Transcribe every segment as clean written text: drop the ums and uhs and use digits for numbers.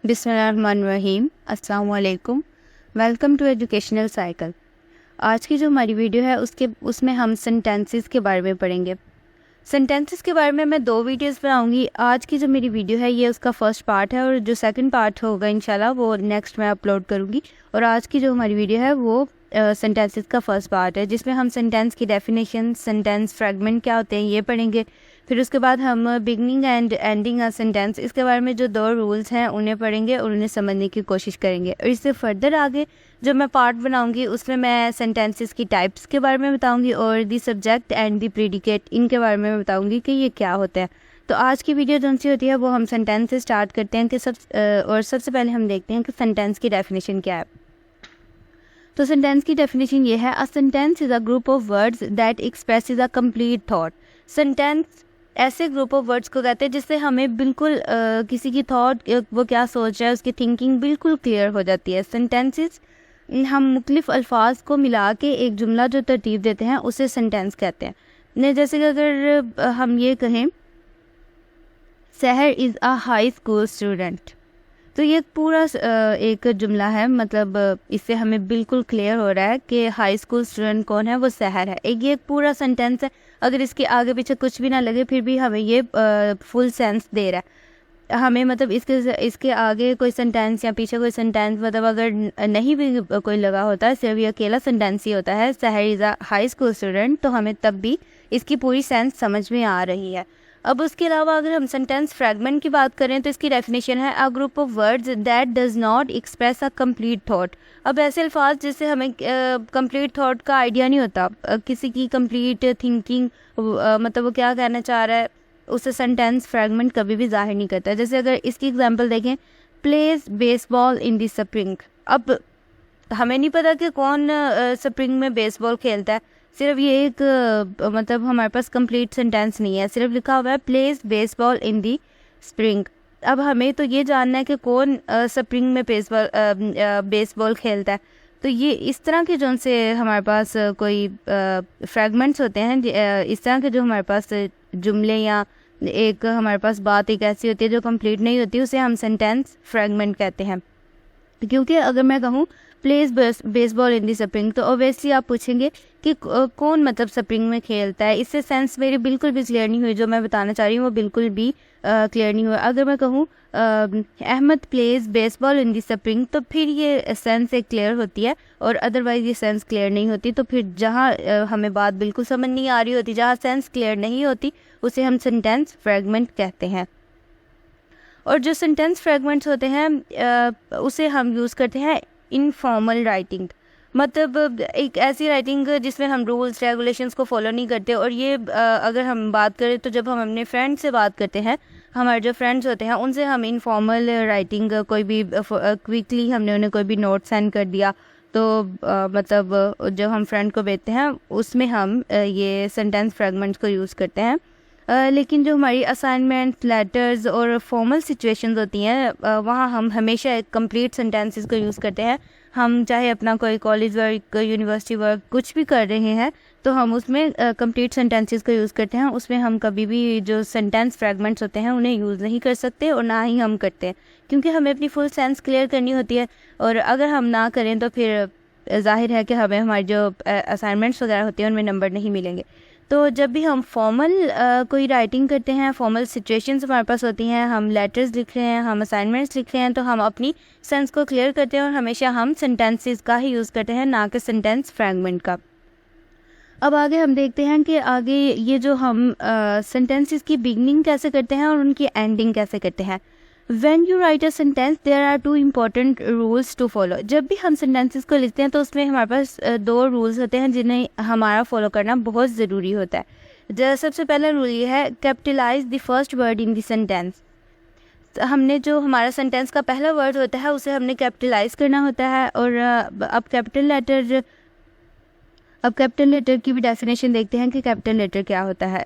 बिस्मिल्लाहिर्रहमानिर्रहीम। अस्सलाम वालेकुम। Welcome to educational cycle. आज की जो हमारी वीडियो है उसमें हम सेंटेंसेस के बारे में पढ़ेंगे। सेंटेंसेस के बारे में मैं 2 वीडियोस बनाऊंगी। आज की जो मेरी वीडियो है ये उसका फर्स्ट पार्ट है और जो सेकंड पार्ट होगा इंशाल्लाह वो नेक्स्ट मैं अपलोड करूंगी। और आज की जो हमारी वीडियो है वो सेंटेंसेस का फर्स्ट पार्ट है, जिसमें हम सेंटेंस की डेफिनेशन, सेंटेंस फ्रेगमेंट क्या होते हैं ये पढ़ेंगे। फिर उसके बाद हम beginning and ending a sentence, इसके बारे में जो 2 रूल्स हैं उन्हें पढ़ेंगे और उन्हें समझने की कोशिश करेंगे। और इससे फर्दर आगे जो मैं पार्ट बनाऊंगी उसमें मैं सेंटेंसेस की टाइप्स के बारे में बताऊंगी और the subject and the predicate, इनके बारे में बताऊंगी कि ये क्या होता है। तो आज की वीडियो जो सी होती है वो हम सेंटेंस से स्टार्ट करते हैं कि सबसे पहले हम देखते हैं कि सेंटेंस की डेफिनेशन क्या है। तो सेंटेंस की डेफिनेशन ये है, a sentence is a group of words that expresses a complete thought. Sentence ऐसे ग्रुप ऑफ वर्ड्स को कहते हैं जिससे हमें बिल्कुल किसी की थॉट, वो क्या सोच रहा है, उसकी थिंकिंग बिल्कुल क्लियर हो जाती है। सेंटेंसेस हम मुख्तलिफ अल्फाज को मिला के एक जुमला जो तरतीब देते हैं उसे सेंटेंस कहते हैं। ने जैसे कि अगर हम ये कहें सहर is a high school student, तो ये पूरा एक जुमला है, मतलब इससे हमें बिल्कुल क्लियर हो रहा है कि हाई स्कूल स्टूडेंट कौन है, वो सहर है। ये पूरा सेंटेंस है, अगर इसके आगे पीछे कुछ भी ना लगे फिर भी हमें ये फुल सेंस दे रहा है हमें। मतलब इसके आगे कोई सेंटेंस या पीछे कोई सेंटेंस, मतलब अगर नहीं भी कोई लगा होता है, सिर्फ ये अकेला सेंटेंस ही होता है सहर is a high school student, तो हमें तब भी इसकी पूरी सेंस समझ में आ रही है। अब उसके अलावा अगर हम सेंटेंस फ्रैगमेंट की बात करें तो इसकी डेफिनेशन है, a group of words that does not express a complete thought. अब ऐसे अल्फाज जिससे हमें कंप्लीट थॉट का आइडिया नहीं होता, किसी की कंप्लीट थिंकिंग, मतलब वो क्या कहना चाह रहा है, उसे सेंटेंस फ्रैगमेंट कभी भी जाहिर नहीं करता। जैसे अगर इसकी एग्जांपल देखें, plays baseball in the spring. अब हमें नहीं पता कि कौन स्प्रिंग में बेसबॉल खेलता है, सिर्फ ये एक मतलब हमारे पास कंप्लीट सेंटेंस नहीं है, सिर्फ लिखा हुआ है प्लेज बेसबॉल इन दी स्प्रिंग। अब हमें तो ये जानना है कि कौन स्प्रिंग में बेसबॉल खेलता है। तो ये इस तरह के जो से हमारे पास कोई फ्रैगमेंट्स होते हैं, इस तरह के जो हमारे पास जुमले या एक हमारे पास बात एक ऐसी होती है जो कंप्लीट नहीं होती, उसे हम सेंटेंस फ्रैगमेंट कहते हैं। क्योंकि अगर मैं कहूँ प्लेज बेसबॉल इन दी स्प्रिंग, तो ऑब्वियसली आप पूछेंगे कि कौन मतलब स्प्रिंग में खेलता है। इससे सेंस मेरी बिल्कुल भी क्लियर नहीं हुई, जो मैं बताना चाह रही हूँ वो बिल्कुल भी क्लियर नहीं हुआ। अगर मैं कहूँ अहमद प्लेज बेसबॉल इन दी स्प्रिंग, तो फिर ये सेंस एक क्लियर होती है, और अदरवाइज ये सेंस क्लियर नहीं होती। तो फिर जहाँ हमें बात बिल्कुल समझ नहीं आ रही होती, जहाँ सेंस क्लियर नहीं होती, उसे हम सेंटेंस फ्रैगमेंट कहते हैं। और जो सेंटेंस फ्रैगमेंट्स होते हैं उसे हम यूज़ करते हैं इनफॉर्मल राइटिंग, मतलब एक ऐसी राइटिंग जिसमें हम रूल्स रेगुलेशंस को फॉलो नहीं करते। और ये अगर हम बात करें तो जब हम अपने फ्रेंड से बात करते हैं, हमारे जो फ्रेंड्स होते हैं उनसे हम इनफॉर्मल राइटिंग, कोई भी क्विकली हमने उन्हें कोई भी नोट सेंड कर दिया, तो मतलब जो हम फ्रेंड को भेजते हैं उसमें हम ये सेंटेंस फ्रैगमेंट्स को यूज़ करते हैं। लेकिन जो हमारी असाइनमेंट, लेटर्स और फॉर्मल सिचुएशंस होती हैं वहाँ हम हमेशा एक कंप्लीट सेंटेंसेस को यूज़ करते हैं। हम चाहे अपना कोई कॉलेज वर्क, यूनिवर्सिटी वर्क कुछ भी कर रहे हैं तो हम उसमें कंप्लीट सेंटेंसेस को यूज़ करते हैं। उसमें हम कभी भी जो सेंटेंस फ्रैगमेंट्स होते हैं उन्हें यूज़ नहीं कर सकते, और ना ही हम करते हैं, क्योंकि हमें अपनी फुल सेंस क्लियर करनी होती है। और अगर हम ना करें तो फिर जाहिर है कि हमें हमारी जो असाइनमेंट्स वगैरह होती हैं उनमें नंबर नहीं मिलेंगे। तो जब भी हम फॉर्मल कोई राइटिंग करते हैं, फॉर्मल सिचुएशंस हमारे पास होती हैं, हम लेटर्स लिख रहे हैं, हम असाइनमेंट्स लिख रहे हैं, तो हम अपनी सेंस को क्लियर करते हैं और हमेशा हम सेंटेंसेस का ही यूज़ करते हैं, ना कि सेंटेंस फ्रैगमेंट का। अब आगे हम देखते हैं कि आगे ये जो हम सेंटेंसेस की बिगनिंग कैसे करते हैं और उनकी एंडिंग कैसे करते हैं। When you write a sentence, there are 2 important rules to follow. जब भी हम सेंटेंसेस को लिखते हैं तो उसमें हमारे पास 2 रूल्स होते हैं जिन्हें हमारा फॉलो करना बहुत ज़रूरी होता है। सबसे पहला रूल ये है, capitalize the first word in the sentence. हमने जो हमारा सेंटेंस का पहला वर्ड होता है उसे हमने कैपिटलाइज करना होता है। और अब कैपिटल लेटर की भी डेफिनेशन देखते हैं कि कैपिटल लेटर क्या होता है।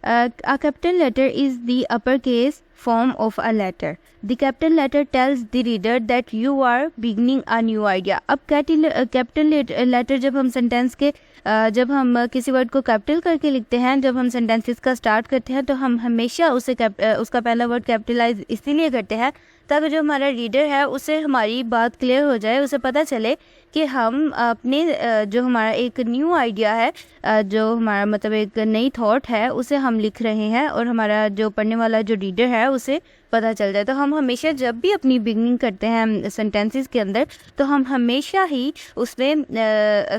A capital letter is the uppercase form of a letter. The capital letter tells the reader that you are beginning a new idea. अब कैपिटल लेटर जब हम सेंटेंस के जब हम किसी वर्ड को कैपिटल करके लिखते हैं, जब हम सेंटेंसेस का स्टार्ट करते हैं, तो हम हमेशा उसका पहला वर्ड कैपिटलाइज इसीलिए करते हैं ताकि जो हमारा रीडर है उसे हमारी बात क्लियर हो जाए, उसे पता चले कि हम अपने जो हमारा एक न्यू आइडिया है, जो हमारा मतलब एक नई थॉट है, उसे हम लिख रहे हैं और हमारा जो पढ़ने वाला जो रीडर है उसे पता चल जाए। तो हम हमेशा जब भी अपनी बिगनिंग करते हैं सेंटेंसेस के अंदर, तो हम हमेशा ही उसमें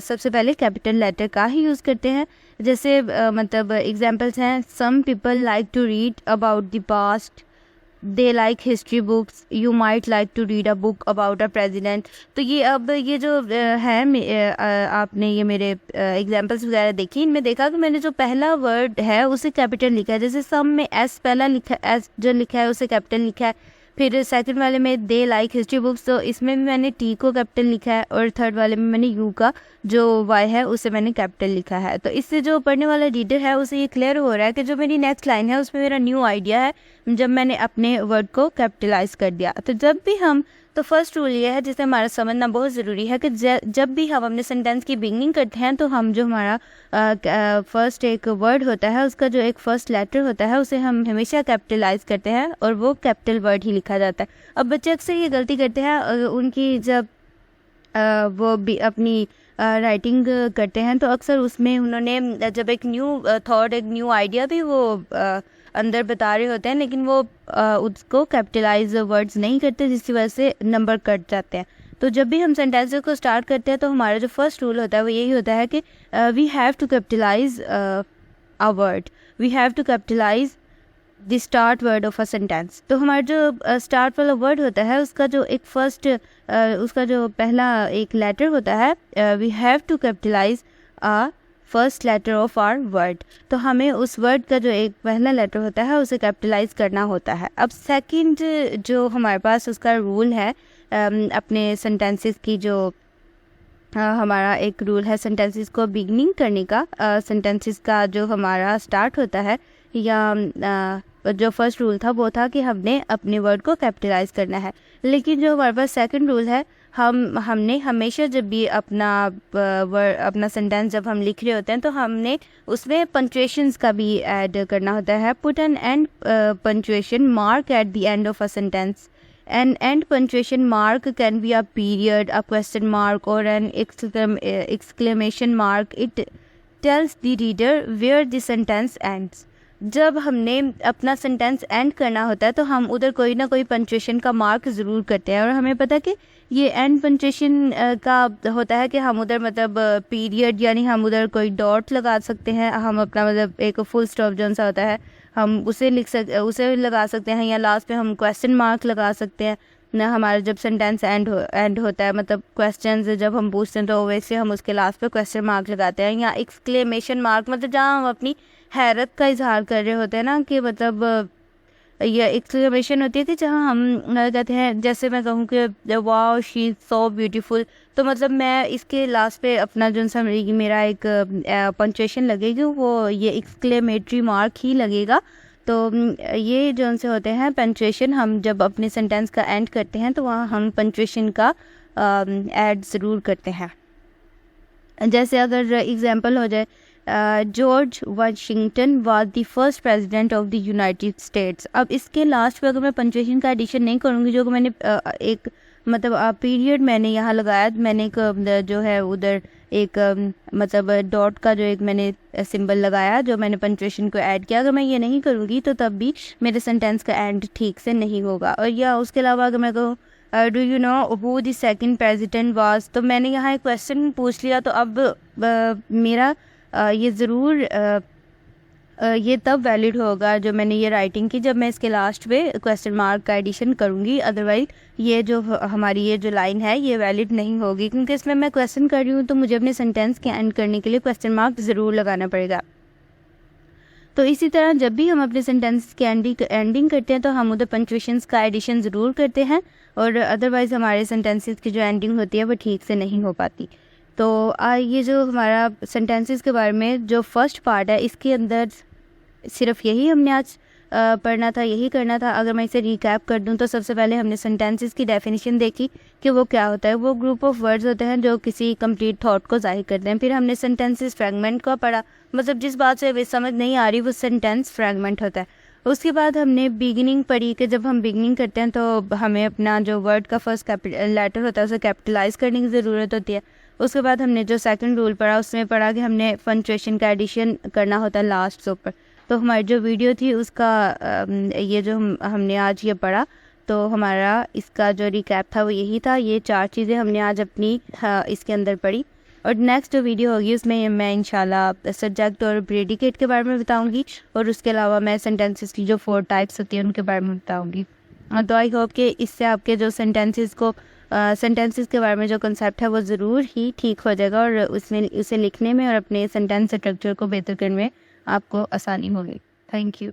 सबसे पहले कैपिटल लेटर का ही यूज़ करते हैं। जैसे मतलब एग्जांपल्स हैं, some people like to read about the past, they like history books, you might like to read a book about a president. तो ये अब ये जो आपने ये मेरे एग्जांपल्स वगैरह देखी, इनमें देखा कि मैंने जो पहला वर्ड है उसे कैपिटल लिखा है। जैसे सम में एस पहला लिखा, एस जो लिखा है उसे कैपिटल लिखा है। फिर सेकंड वाले में दे लाइक हिस्ट्री बुक्स, तो इसमें भी मैंने टी को कैपिटल लिखा है, और थर्ड वाले में मैंने यू का जो वाई है उसे मैंने कैपिटल लिखा है। तो इससे जो पढ़ने वाला रीडर है उसे ये क्लियर हो रहा है कि जो मेरी नेक्स्ट लाइन है उसमें मेरा न्यू आइडिया है जब मैंने अपने वर्ड को कैपिटलाइज कर दिया। तो जब भी हम, तो फर्स्ट रूल ये है जिसे हमारा समझना बहुत ज़रूरी है कि जब भी हम अपने सेंटेंस की बिगनिंग करते हैं तो हम जो हमारा फर्स्ट एक वर्ड होता है उसका जो एक फर्स्ट लेटर होता है उसे हम हमेशा कैपिटलाइज करते हैं और वो कैपिटल वर्ड ही लिखा जाता है। अब बच्चे अक्सर ये गलती करते हैं, उनकी जब वो भी अपनी राइटिंग करते हैं तो अक्सर उसमें उन्होंने जब एक न्यू थॉट, एक न्यू आइडिया भी वो अंदर बता रहे होते हैं, लेकिन वो उसको कैपिटलाइज वर्ड्स नहीं करते, जिसकी वजह से नंबर कट जाते हैं। तो जब भी हम सेंटेंसेस को स्टार्ट करते हैं तो हमारा जो फर्स्ट रूल होता है वो यही होता है कि we have to capitalize a word, we have to capitalize the start word of a sentence. तो हमारा जो स्टार्ट वाला वर्ड होता है उसका जो एक फर्स्ट उसका जो पहला एक लेटर होता है, we have to capitalize a first letter of our word. तो हमें उस वर्ड का जो एक पहला लेटर होता है उसे कैपिटलाइज करना होता है। अब सेकंड जो हमारे पास उसका रूल है अपने सेंटेंसेस की, जो हमारा एक रूल है सेंटेंसेस को बिगनिंग करने का, सेंटेंसेस का जो हमारा स्टार्ट होता है, या जो फर्स्ट रूल था वो था कि हमने अपने वर्ड को कैपिटलाइज करना है। लेकिन जो हमारे पास सेकंड रूल है, हमने हमेशा जब भी अपना सेंटेंस जब हम लिख रहे होते हैं तो हमने उसमें पंक्चुएशंस का भी ऐड करना होता है। Put an end punctuation mark at the end of a sentence. An end punctuation mark can be a period, a question mark, or an exclamation mark. It tells the reader where the sentence ends. जब हमने अपना sentence and करना होता है तो हम उधर कोई ना कोई पंक्चुएशन का मार्क ज़रूर करते हैं, और हमें पता है कि ये एंड पंक्चुएशन का होता है कि हम उधर मतलब पीरियड, यानी हम उधर कोई डॉट लगा सकते हैं, हम अपना मतलब एक फुल स्टॉप जो सा होता है हम उसे उसे लगा सकते हैं, या लास्ट पे हम क्वेश्चन मार्क लगा सकते हैं ना। हमारा जब सेंटेंस एंड होता है, मतलब क्वेश्चन जब हम पूछते हैं तो वैसे हम उसके लास्ट पे क्वेश्चन मार्क लगाते हैं, या एक्सक्लेमेशन मार्क, मतलब जहाँ हम अपनी हैरत का इजहार कर रहे होते हैं ना, कि मतलब ये एक्सक्लेमेशन होती है कि जहाँ हम कहते हैं, जैसे मैं कहूँ कि wow she is so beautiful, तो मतलब मैं इसके लास्ट पे अपना जो सा मेरा एक पंक्चुएशन लगेगी वो ये एक्सक्लेमेटरी मार्क ही लगेगा। तो ये जो से होते हैं पंक्चुएशन, हम जब अपने सेंटेंस का एंड करते हैं तो वहाँ हम पंक्चुएशन का ऐड ज़रूर करते हैं। जैसे अगर एग्जांपल हो जाए, George Washington was the first president of the United states. अब इसके लास्ट पे अगर मैं पंक्चुएशन का एडिशन नहीं करूँगी, जो मैंने एक मतलब पीरियड मैंने यहाँ लगाया, मैंने एक जो है उधर एक मतलब डॉट का जो एक मैंने सिंबल लगाया, जो मैंने पंक्चुएशन को ऐड किया, अगर मैं ये नहीं करूँगी तो तब भी मेरे सेंटेंस का एंड ठीक से नहीं होगा। और या उसके अलावा अगर मैं कहूँ do you know who the second president was, तो मैंने यहाँ एक क्वेश्चन पूछ लिया, तो अब मेरा ये ज़रूर ये तब वैलिड होगा जो मैंने ये राइटिंग की, जब मैं इसके लास्ट पे क्वेश्चन मार्क का एडिशन करूँगी। अदरवाइज ये जो हमारी ये जो लाइन है ये वैलिड नहीं होगी, क्योंकि इसमें मैं क्वेश्चन कर रही हूँ तो मुझे अपने सेंटेंस के एंड करने के लिए क्वेश्चन मार्क ज़रूर लगाना पड़ेगा। तो इसी तरह जब भी हम अपने सेंटेंस की एंडिंग करते हैं तो हम उधर पंक्चुएशंस का एडिशन ज़रूर करते हैं, और अदरवाइज़ हमारे सेंटेंसेस की जो एंडिंग होती है वो ठीक से नहीं हो पाती। तो ये जो हमारा सेंटेंसेस के बारे में जो फर्स्ट पार्ट है, इसके अंदर सिर्फ यही हमने आज पढ़ना था, यही करना था। अगर मैं इसे रिकैप कर दूं तो सबसे पहले हमने सेंटेंसेस की डेफिनेशन देखी कि वो क्या होता है। वो ग्रुप ऑफ वर्ड्स होते हैं जो किसी कंप्लीट थॉट को जाहिर करते हैं। फिर हमने सेंटेंसेस फ्रैगमेंट को पढ़ा, मतलब जिस बात से वे समझ नहीं आ रही वो सेंटेंस फ्रैगमेंट होता है। उसके बाद हमने बिगिनिंग पढ़ी कि जब हम बिगिनिंग करते हैं तो हमें अपना जो वर्ड का फर्स्ट लेटर होता है उसे कैपिटलाइज करने की ज़रूरत होती है। उसके बाद हमने जो सेकंड रूल पढ़ा उसमें पढ़ा कि हमने पंक्चुएशन का एडिशन करना होता है लास्ट से ऊपर। तो हमारी जो वीडियो थी उसका ये जो हमने आज ये पढ़ा, तो हमारा इसका जो रिकैप था वो यही था। ये 4 चीज़ें हमने आज अपनी इसके अंदर पढ़ी। और नेक्स्ट जो वीडियो होगी उसमें मैं इंशाल्लाह सब्जेक्ट और प्रेडिकेट के बारे में बताऊंगी, और उसके अलावा मैं सेंटेंसेस की जो 4 टाइप्स होती हैं उनके बारे में बताऊंगी। तो आई होप कि इससे आपके जो सेंटेंसेस के बारे में जो कंसेप्ट है वो ज़रूर ही ठीक हो जाएगा, और उसमें उसे लिखने में और अपने सेंटेंस स्ट्रक्चर को बेहतर करने में आपको आसानी होगी। Thank you.